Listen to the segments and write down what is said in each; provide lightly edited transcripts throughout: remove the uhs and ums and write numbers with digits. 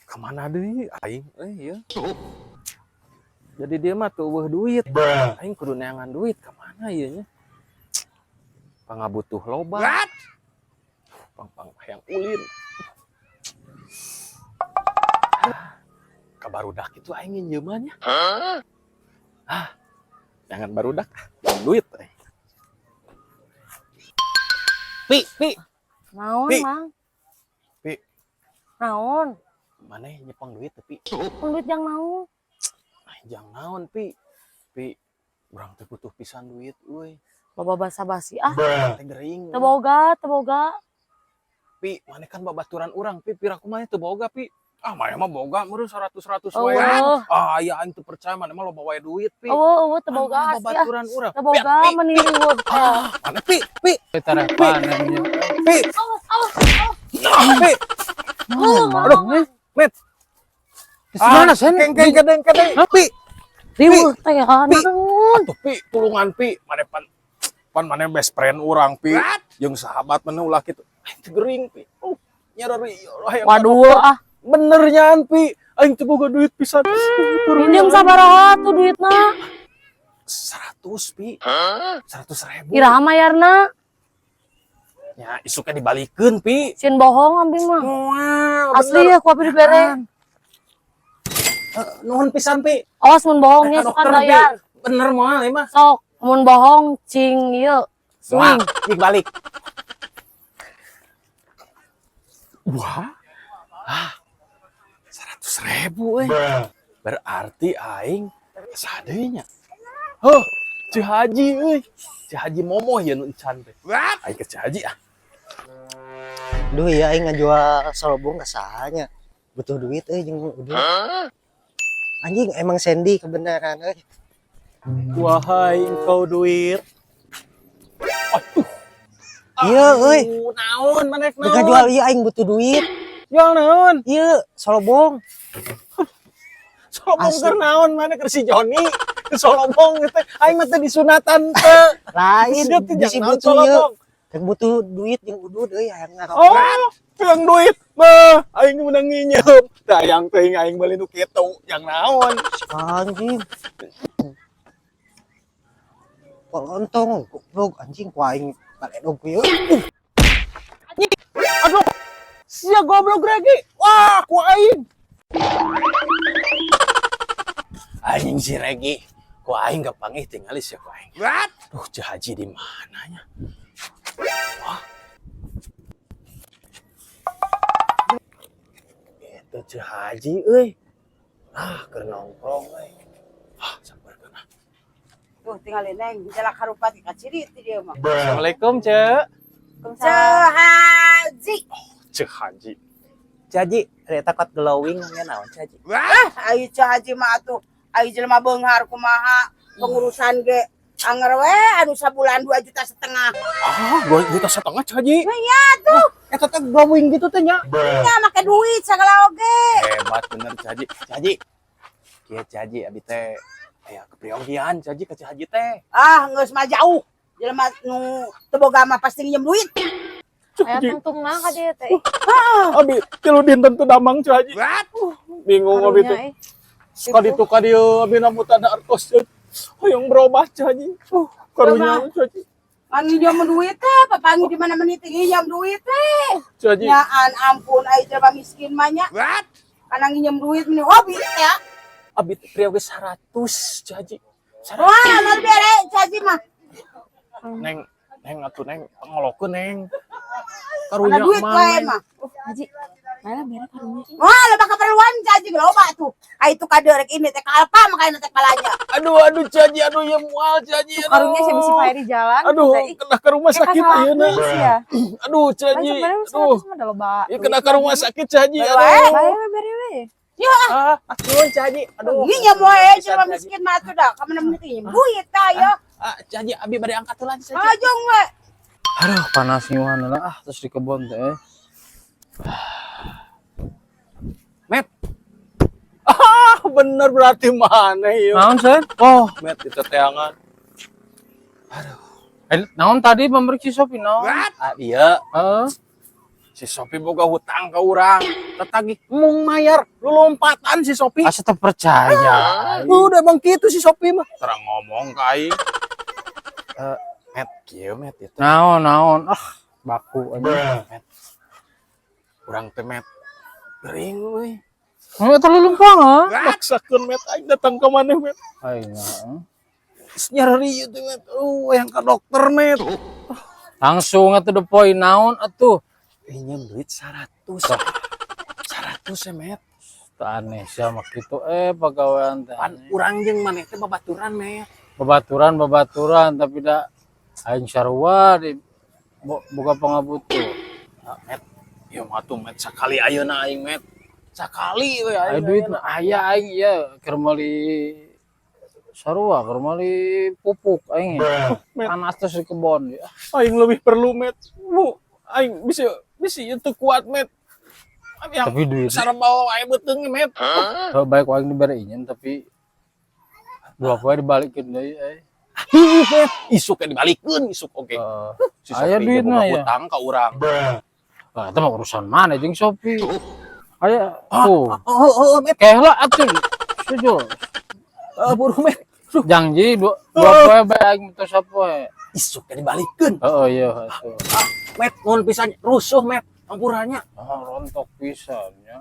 Kemana deui aing ya. Jadi dia mah tuh eueuh duit. Aing kudu neangan duit kemana ieu nya? Pangabutuh loba. Pang hayang ulin. Ka barudak itu aing nginjeuman nya. Jangan barudak, duit. Pi. Naon, Pi. Mang? Pi. Naon? Maneh nyepong duit Pi. Duit yang naon? Jangan naon Pi. Pi, urang teh butuh pisan duit euy. Loba basa-basi ah. Teh gering. Teu boga. Pi, maneh kan babaturan urang Pi, piraku mah teu boga Pi. Ah, maneh mah boga meureun 100 wae. Aya aing teu percaya maneh mah loba wae duit Pi. Eueuh teu boga asli ah. Babaturan urang. Teu boga meniru weuh. Maneh Pi. Tarepan namanya. Pi. Pi. Aduh, Met. Mana sen? Keng kadeng. Pi. Riweuh teh naon? Atuh Pi, tulungan Pi. Maneh pan maneh best friend urang Pi. Jeung sahabat maneh ulah kitu. Aing teu gering Pi. Nyarari Waduh ah. bener nyaan Pi. Aing teu boga duit pisan. Pinjem sabaraha tuh duitna? 100 Pi. 100.000. Iraha mayarna? Ya, isuknya dibalikeun Pi. Sieun bohong abi mah. Wah, Asli ya ku abi dibere. Nuhun pisan Pi. Awas mun bohongnya Ka sukan dokter, Pi. bayar. Bener mah ieu mah. Sok mun bohong cing ieu swing. Dik balik. Wah. 100.000 euy. Berarti aing sadeui nya. Heuh, Ci Haji euy. Ci Haji Momo ya nu encan teh. Aing ke Ci Haji ah. Duh ya aing ngajual salobong ka sahanya. Butuh duit jeung duit. Anjing emang Sandy kebenaran euy. Wahai engkau duit. Aduh. Iya euy. Naon maneh naon? Ngajual ieu aing butuh duit. Jual naon? Ieu salobong. Solobong keur naon maneh keur si Joni. Solobong teh aing mah teh disunatan teh. Lain Bisi butuh ieu. Teu butuh duit jeung udud euy hayang ngarok. Oh, yang duit mah aing menang nginjem. Tah yang teuing aing beli nu kitu, yang naon? Anjing. Lontong goblok anjing ku aing baledog ieu. Aduh. Sia goblok lagi. Wah, ku aing. Anjing si Regi. Ku aing gampangih tinggali sia ku aing. Duh, Ci Haji di mananya? Wah. Itu Ci Haji euy. Keur nongkrong euy. Sabarkeun ah. Tuh tinggal neng jalak harupat ka ciri ti dia mah. Assalamualaikum, Cek. Haji. Cek Haji. Cek Haji, eta takot glowing nya naon Cek Haji? Ayo Haji mah atuh. Ayo jelema beunghar kumaha pengurusan ge anger we anu sabulan 2,5 juta. 2,5 juta Cek Haji. Iya tuh. Eta teh glowing gitu teh nya. Ya make duit sagala oge. Hebat bener Cek Haji. Cek Haji. Kieu Cek Haji abi teh aya kepriogian Cek Haji ka Cek Haji teh. Geus mah jauh. Jelema nu teu boga mah pasti nginjem duit. Aya tungtungna ka dieu teh. Abi tilu dinten teu damang Cek Haji. Bingung abi teh. Suka ditu ka dieu abi na mutana artos. Hoyong berubah Cek Haji. Karunya Cek Haji. Nginjem duit teh, papangi di mana menit nginjem duit teh. Cek Haji. Nyaan ampun aya jelema miskin mah nya. Kana nginjem duit meni hobi ya. Abi teh prioge 100 Cek Haji. Wah, mal bere Haji mah. Neng atuh neng ngolokeun neng. Mana Karunya duit wae mah. mah. Haji, mana bere karunya? Wah, loba keperluan Haji loba tuh. Ai itu kaderek ini teh kalpa makanya teh palanya. Aduh Cek Haji, aduh ya moal Cek Haji. Karunya sih bisi pae di jalan. Aduh, kena ke rumah sakit ayeuna. Ya. Aduh, Cek Haji. Aduh. Mah da loba. Ieu kena ke rumah sakit Cek Haji. Bae, Aduh. Bae we bere we. Ya, Atuh Cek Haji. Aduh. nginjem wae jelema miskin mah atuh dah. Ka mana menit nginjem duit tah ya. Cek Haji, abi bade angkat heula Cek Haji. Ajong we. Aduh, panas nyuhan terus di kebon teh. Met. Bener berarti mana ieu? Naon sen? Oh, Met itu teangan. Naon tadi pemeriksaan Sopi naon? Iya. Si Sopi boga hutang ke urang. Tetagi mung mayar lu lompatan si Sopi. Asa teu percaya. Udah bang gitu si Sopi mah. Terang ngomong ka aing. Met kieu met itu. Naon ah baku aja. Met. Urang teh met. Gering euy. Mau terlalu lempang ah. Maksakeun met aing datang ka maneh met. Aing Nyari itu met. Yang ke dokter met. langsung atuh the point naon atuh. Pinjam duit 100. 100 ya met. Teu aneh sia mah kitu pagawean teh. Pan urang jeung maneh teh babaturan met. Babaturan tapi da aing sarua di boga pangabutuh. Met. Ieu mah tuh met sakali ayeuna aing met. Sakali we Aya aing. duit mah aya aing ieu keur meuli sarua keur meuli pupuk aing. Panas terus di kebon ya. Aing lebih perlu met. Aing bisa itu kuat met. Tapi duit sarabau wae beuteung met. baik aing dibere inyen tapi dua poe dibalikeun deui Met. Isuk dibalikeun isuk oge. Si aya Sopi duit boga mah ya. hutang ka urang. Eta mah urusan mana jeung Sopi. Aya tuh. Met. Kehla atuh. Setuju. Buru met. Janji dua poe bae aing teu sapoe. Isuk dibalikeun. Heeh iya atuh. Met mun pisan rusuh met. Ampurannya. Rontok pisan nya.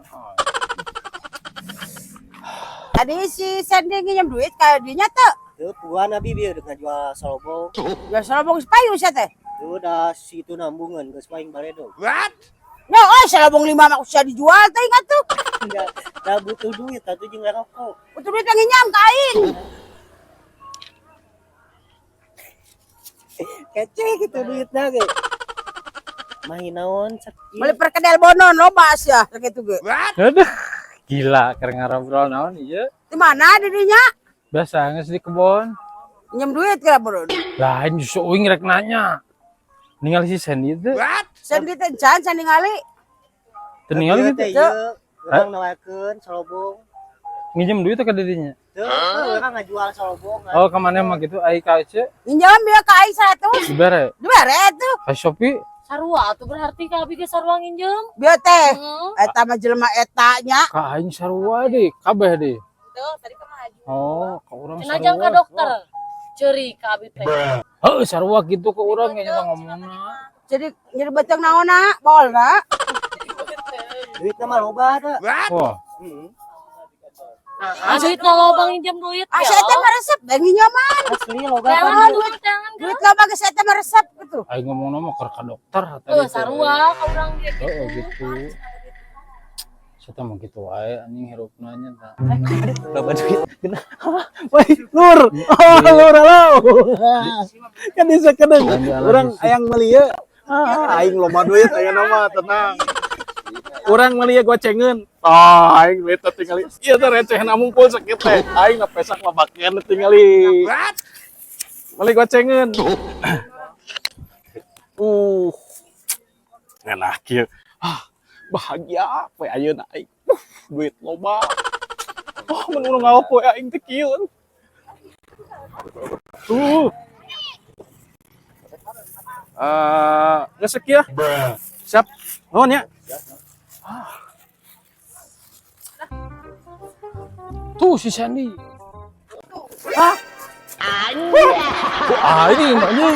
Tadi si Sandy nginjem duit ka dinya teu. Tuh puan abi bieu dengan jual salobong. Ya salobong payu sia teh. Tuh udah situ nambungan geus paing baredo. Ya salobong 5 mah usah dijual teh ingat tuh. Da butuh duit atuh jeung rokok. Butuh duit nginjam ka aing. Kece gitu duitna ge. Main naon sakit. Beli perkedel bonon loba sia sakitu ge. Aduh. Gila keur ngarobrol naon ieu. Di mana didinya? Biasa geus di kebon. Minjem duit kira bonon. Lain justru uing rek nanya. Ningali si Sandy teh. Sandy teh can ningali. Teu ningali gitu. Urang nawakeun salobong. Nginjem duit ka didinya. Tuh, urang ngajual salobong. Oh, ka maneh mah gitu ai ka Ece Minjem bieu ka aing 100. dibere. Dibere tuh. Ka Shopee Sarua tuh berarti ka abi ge sarua nginjem. Bieu teh. Heeh. Eta mah jelema eta nya. ka aing sarua deui, kabeh deui. Tuh, tadi ka maju. Oh, ka urang sarua. Cenah ka dokter. Ceuri ka abi teh. Heuh, sarua gitu ke urang nya ngomongna. Jadi beteng naonna bolna. Duitna mah loba teh. Wah, Duit lo nginjem duit. Ah saya teh mah resep da nginjaman. Asli loba Jangan duit jangan. Duit loba ge saya teh mah resep gitu. aing ngomongna mah keur ka dokter Tuh sarua ka urang ge Heeh, gitu. gitu. Saya mah gitu wae anjing hirupna nya tah. Loba duit. Woi, Nur. Nur halo. Kan bisa kedeng. Urang ayang meuli ye. Aing loba duit ayeuna mah tenang. Urang meuli gocengeun. Aing duit teh tingali. Ieu teh recehna mungkul sakit teh. Aing na pesak mabakeun tingali. Meuli gocengeun. Enak kieu. Bahagia poe ayeuna aing. Duit loba. Mun urang ngawa poe aing teh kieu. Ngesek ya. Siap. Nuhun ya. Tuh si Sandy. Ini mbaknya.